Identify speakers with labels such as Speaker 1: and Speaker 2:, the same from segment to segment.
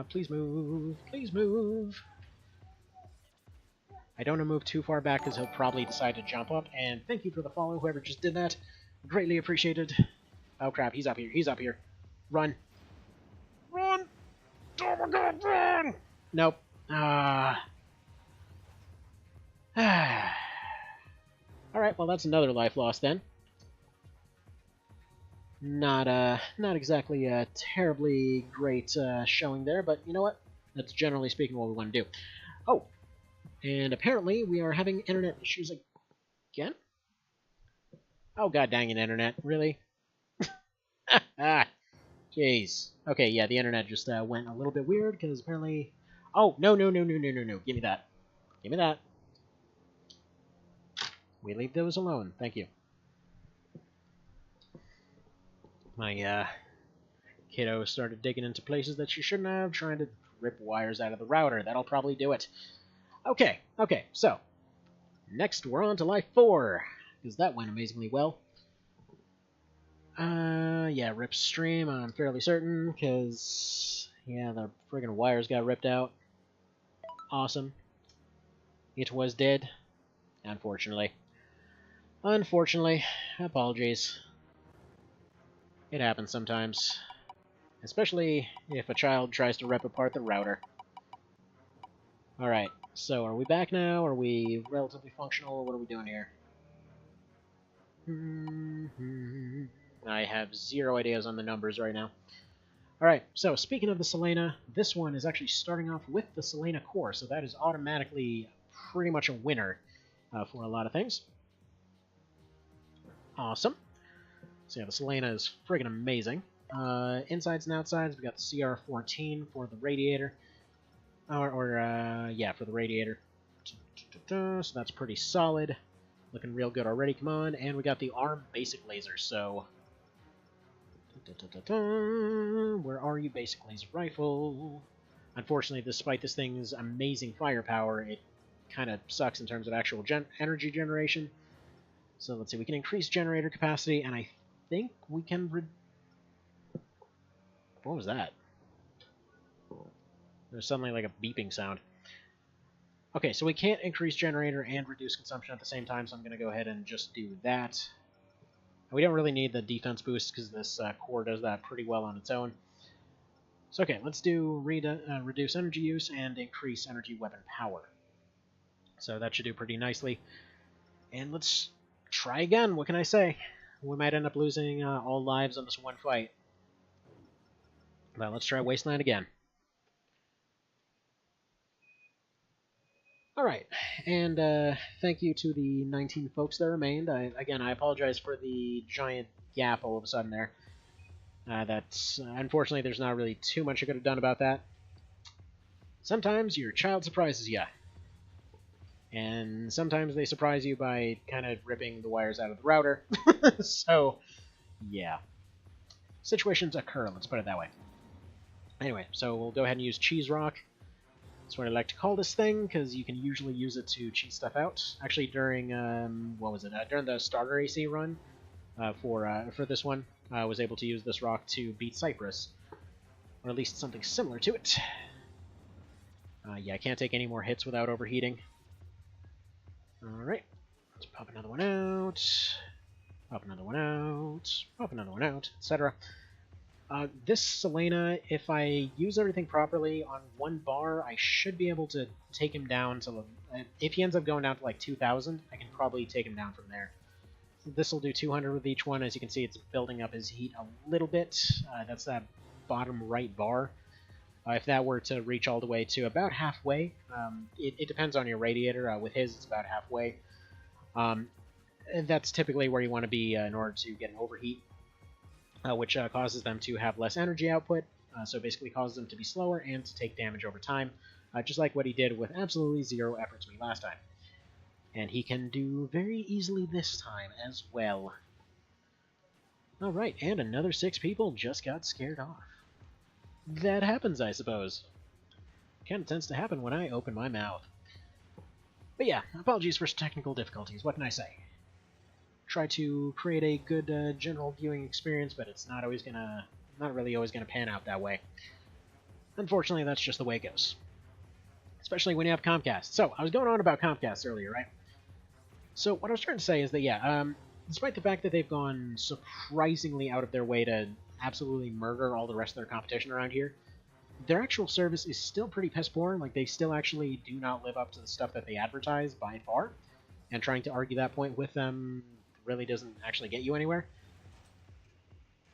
Speaker 1: Please move. Please move. I don't want to move too far back because he'll probably decide to jump up. And thank you for the follow, whoever just did that. Greatly appreciated. Oh crap, he's up here. He's up here. Run. Run! Oh my god, run! Nope. Alright, well that's another life lost then. Not exactly a terribly great showing there, but you know what? That's generally speaking what we want to do. Oh, and apparently we are having internet issues again? Oh god dang it, internet. Really? Jeez. Okay, yeah, the internet just went a little bit weird, because apparently... Oh, no. Give me that. Give me that. We leave those alone. Thank you. My kiddo started digging into places that she shouldn't have, trying to rip wires out of the router. That'll probably do it. Okay, so next we're on to Life 4, because that went amazingly well. Yeah, rip stream, I'm fairly certain, because, yeah, the friggin' wires got ripped out. Awesome. It was dead. Unfortunately. Apologies. It happens sometimes. Especially if a child tries to rip apart the router. Alright, so are we back now? Are we relatively functional? What are we doing here? I have zero ideas on the numbers right now. Alright, so speaking of the Selena, this one is actually starting off with the Selena core, so that is automatically pretty much a winner for a lot of things. Awesome. So yeah, the Selena is friggin' amazing. Insides and outsides, we got the CR14 for the radiator. Yeah, for the radiator. So that's pretty solid. Looking real good already, come on. And we got the ARM basic laser, so... Where are you, basic laser rifle? Unfortunately, despite this thing's amazing firepower, it kind of sucks in terms of actual energy generation. So let's see, we can increase generator capacity, and I think we can... What was that? There's suddenly like a beeping sound. Okay, so we can't increase generator and reduce consumption at the same time, so I'm going to go ahead and just do that. We don't really need the defense boost because this core does that pretty well on its own. So okay, let's do reduce energy use and increase energy weapon power. So that should do pretty nicely. And let's try again, what can I say? We might end up losing all lives on this one fight. But let's try Wasteland again. Alright, and thank you to the 19 folks that remained. Again, I apologize for the giant gap all of a sudden there. That's unfortunately, there's not really too much I could have done about that. Sometimes your child surprises you. And sometimes they surprise you by kind of ripping the wires out of the router. So, yeah. Situations occur, let's put it that way. Anyway, so we'll go ahead and use Cheese Rock. That's what I like to call this thing, because you can usually use it to cheat stuff out. Actually, during, what was it? During the starter AC run for this one, I was able to use this rock to beat Cypress. Or at least something similar to it. Yeah, I can't take any more hits without overheating. Alright, let's pop another one out. Pop another one out. Pop another one out, etc. This Selena, if I use everything properly on one bar, I should be able to take him down to... if he ends up going down to like 2,000, I can probably take him down from there. This will do 200 with each one. As you can see, it's building up his heat a little bit. That's that bottom right bar. If that were to reach all the way to about halfway, it depends on your radiator. With his, it's about halfway. That's typically where you want to be in order to get an overheat. Which causes them to have less energy output, so basically causes them to be slower and to take damage over time, just like what he did with absolutely zero effort to me last time. And he can do very easily this time as well. Alright, and another 6 people just got scared off. That happens, I suppose. Kind of tends to happen when I open my mouth. But yeah, apologies for technical difficulties, what can I say? Try to create a good general viewing experience, but it's not really always gonna pan out that way. Unfortunately, that's just the way it goes. Especially when you have Comcast. So, I was going on about Comcast earlier, right? So, what I was trying to say is that, yeah, despite the fact that they've gone surprisingly out of their way to absolutely murder all the rest of their competition around here, their actual service is still pretty piss poor. Like, they still actually do not live up to the stuff that they advertise by far. And trying to argue that point with them really doesn't actually get you anywhere.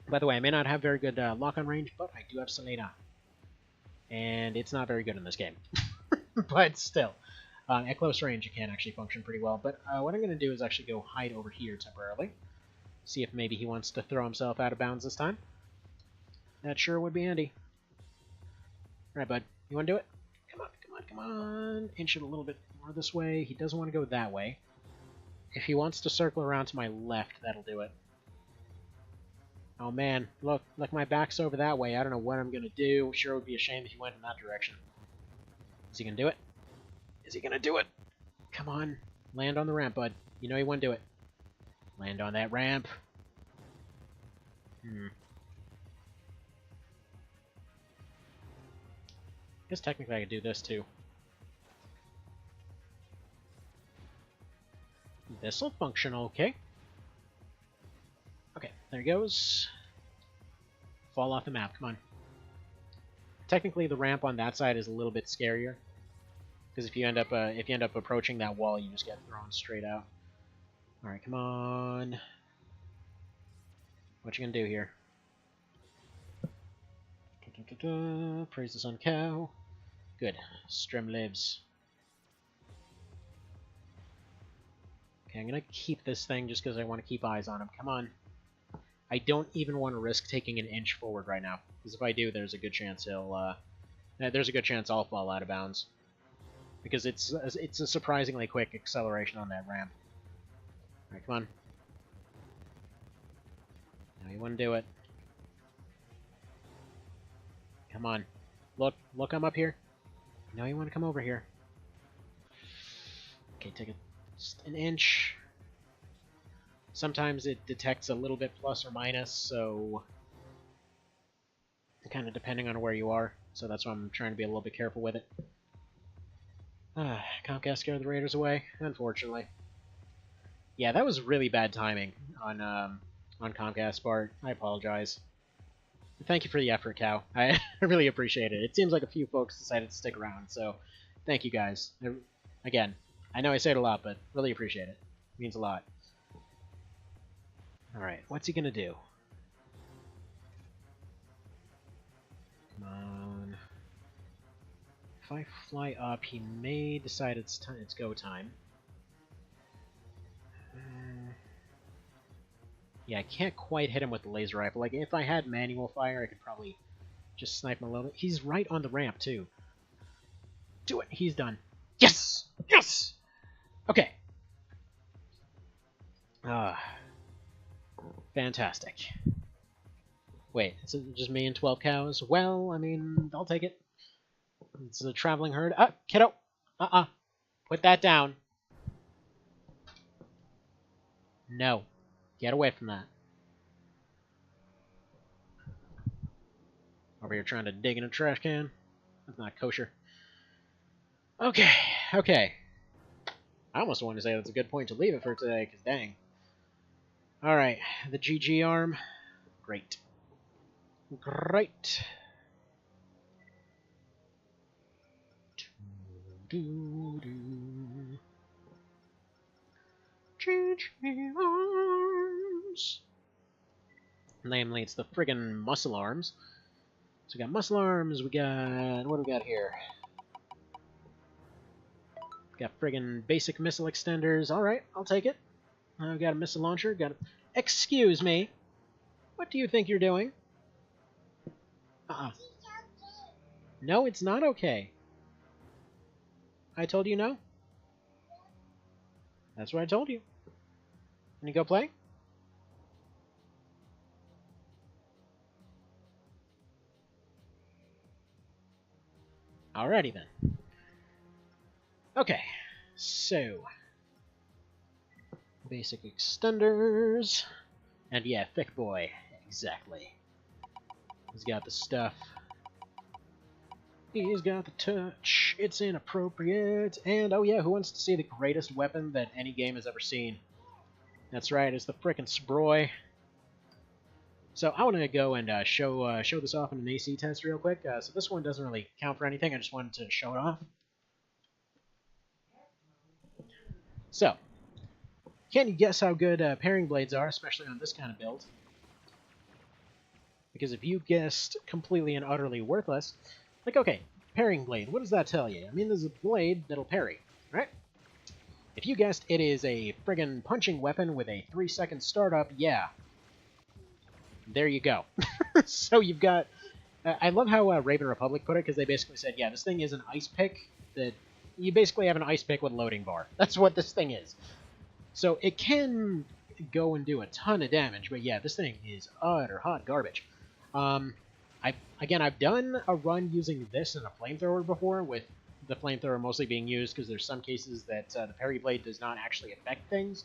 Speaker 1: By the way, I may not have very good lock-on range, but I do have Selena. And it's not very good in this game. But still, at close range, it can actually function pretty well. But what I'm going to do is actually go hide over here temporarily. See if maybe he wants to throw himself out of bounds this time. That sure would be handy. Alright, bud. You want to do it? Come on, come on, come on. Inch it a little bit more this way. He doesn't want to go that way. If he wants to circle around to my left, that'll do it. Oh man, look, my back's over that way. I don't know what I'm going to do. Sure would be a shame if he went in that direction. Is he going to do it? Is he going to do it? Come on. Land on the ramp, bud. You know you want to do it. Land on that ramp. Guess technically I could do this too. This'll function okay. Okay, there he goes. Fall off the map, come on. Technically the ramp on that side is a little bit scarier. Because if you end up approaching that wall, you just get thrown straight out. Alright, come on. What you gonna do here? Praise the sun cow. Good. Strim lives. Okay, I'm gonna keep this thing just because I want to keep eyes on him. Come on. I don't even want to risk taking an inch forward right now, because if I do, there's a good chance I'll fall out of bounds. Because it's a surprisingly quick acceleration on that ramp. Alright, come on. Now you want to do it. Come on. Look, I'm up here. Now you want to come over here. Okay, take just an inch. Sometimes it detects a little bit plus or minus, so kind of depending on where you are. So that's why I'm trying to be a little bit careful with it. Comcast scared the Raiders away, unfortunately. Yeah, that was really bad timing on Comcast's part. I apologize. Thank you for the effort, Cow. I really appreciate it. It seems like a few folks decided to stick around, so thank you guys. Again, I know I say it a lot, but really appreciate it. It means a lot. Alright, what's he gonna do? Come on. If I fly up, he may decide it's go time. Yeah, I can't quite hit him with the laser rifle. Like, if I had manual fire, I could probably just snipe him a little bit. He's right on the ramp, too. Do it! He's done. Yes! Yes! Okay. Fantastic. Wait, is it just me and 12 cows? Well, I mean, I'll take it. It's a traveling herd. Ah, kiddo! Put that down. No. Get away from that. Over here trying to dig in a trash can. That's not kosher. Okay, okay. I almost wanted to say that's a good point to leave it for today, because dang. Alright, the GG arm. Great. Great. GG arms. Namely, it's the friggin' muscle arms. So we got muscle arms, we got... what do we got here? We got friggin' basic missile extenders. Alright, I'll take it. I've got a missile launcher, got a... Excuse me! What do you think you're doing? No, it's not okay. I told you no? That's what I told you. Can you go play? Alrighty then. Okay, so... basic extenders. And yeah, thick boy. Exactly. He's got the stuff. He's got the touch. It's inappropriate. And, oh yeah, who wants to see the greatest weapon that any game has ever seen? That's right, it's the frickin' Sproy. So I want to go and show this off in an AC test real quick. So this one doesn't really count for anything. I just wanted to show it off. So, can you guess how good pairing blades are, especially on this kind of build? Because if you guessed completely and utterly worthless, like, okay, pairing blade, what does that tell you? I mean, there's a blade that'll parry, right? If you guessed it is a friggin' punching weapon with a 3-second startup, yeah. There you go. So you've got... I love how Raven Republic put it, because they basically said, yeah, this thing is an ice pick that... You basically have an ice pick with a loading bar. That's what this thing is. So it can go and do a ton of damage, but yeah, this thing is utter hot garbage. I've done a run using this and a flamethrower before, with the flamethrower mostly being used because there's some cases that the parry blade does not actually affect things.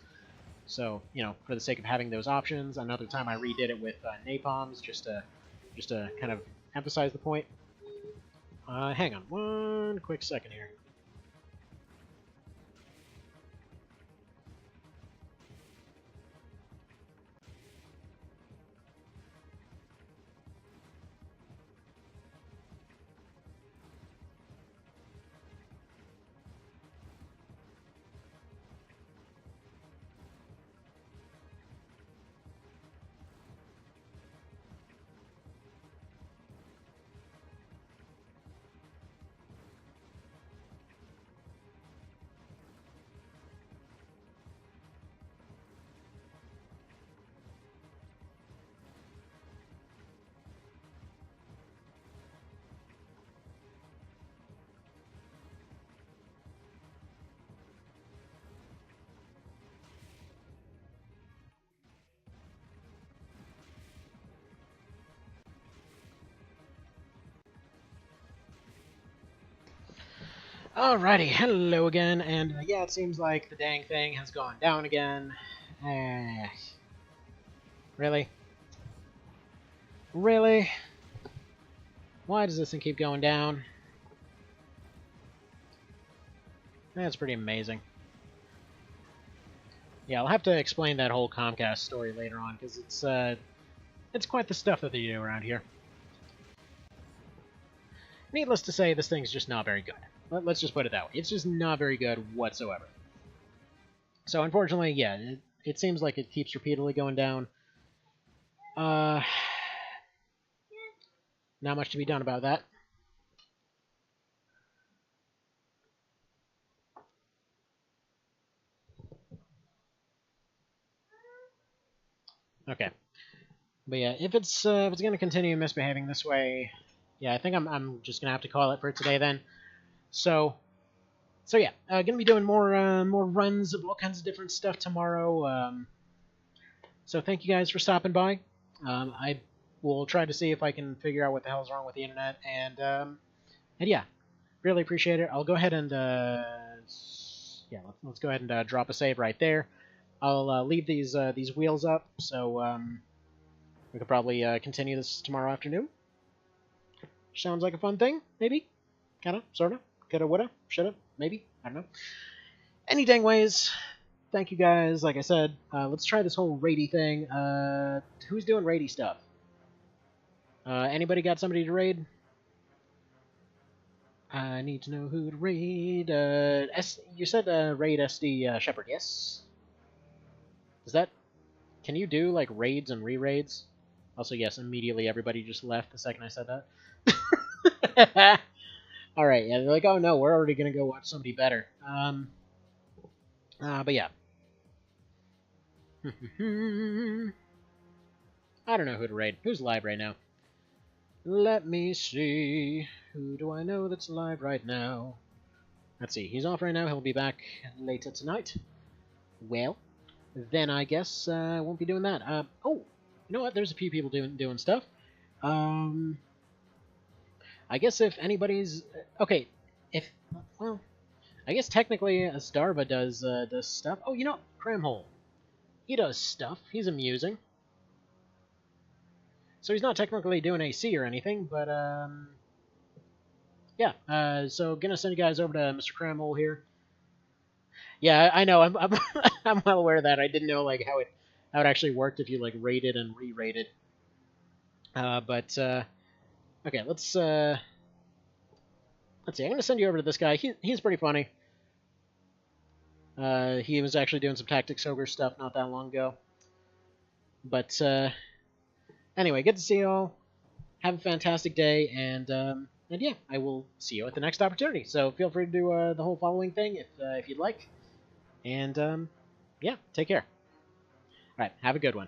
Speaker 1: So, you know, for the sake of having those options, another time I redid it with napalms just to kind of emphasize the point. Hang on one quick second here. Alrighty, hello again, and yeah, it seems like the dang thing has gone down again. Really? Really? Why does this thing keep going down? That's pretty amazing. Yeah, I'll have to explain that whole Comcast story later on, because it's quite the stuff that they do around here. Needless to say, this thing's just not very good. Let's just put it that way. It's just not very good whatsoever. So unfortunately, yeah, it seems like it keeps repeatedly going down. Not much to be done about that. Okay. But yeah, if it's gonna continue misbehaving this way, yeah, I think I'm just gonna have to call it for today then. So yeah, gonna be doing more runs of all kinds of different stuff tomorrow. So thank you guys for stopping by. I will try to see if I can figure out what the hell's wrong with the internet, and yeah, really appreciate it. I'll go ahead and yeah, let's go ahead and drop a save right there. I'll leave these wheels up, so we could probably continue this tomorrow afternoon. Sounds like a fun thing, maybe? Kinda, sorta, coulda, woulda, shoulda, maybe, I don't know. Any dang ways, thank you guys, like I said. Let's try this whole raidy thing. Who's doing raidy stuff? Anybody got somebody to raid? I need to know who to raid. You said raid SD Shepherd, yes? Is that... Can you do, like, raids and re-raids? Also, yes, immediately everybody just left the second I said that. Alright, yeah, they're like, oh no, we're already gonna go watch somebody better. But yeah. I don't know who to raid. Who's live right now? Let me see. Who do I know that's live right now? Let's see. He's off right now. He'll be back later tonight. Well, then I guess I won't be doing that. Oh, you know what? There's a few people doing stuff. I guess if anybody's... Okay, well, I guess technically Astarva does stuff. Oh, you know, Cramhole. He does stuff. He's amusing. So he's not technically doing AC or anything, but yeah, so gonna send you guys over to Mr. Cramhole here. Yeah, I know. I'm I'm well aware of that. I didn't know like how it actually worked if you like rated and re-rated. But okay, let's see. I'm gonna send you over to this guy. He's pretty funny. He was actually doing some Tactics Ogre stuff not that long ago. But anyway, good to see you all. Have a fantastic day, and yeah, I will see you at the next opportunity. So feel free to do the whole following thing if you'd like. And yeah, take care. All right, have a good one.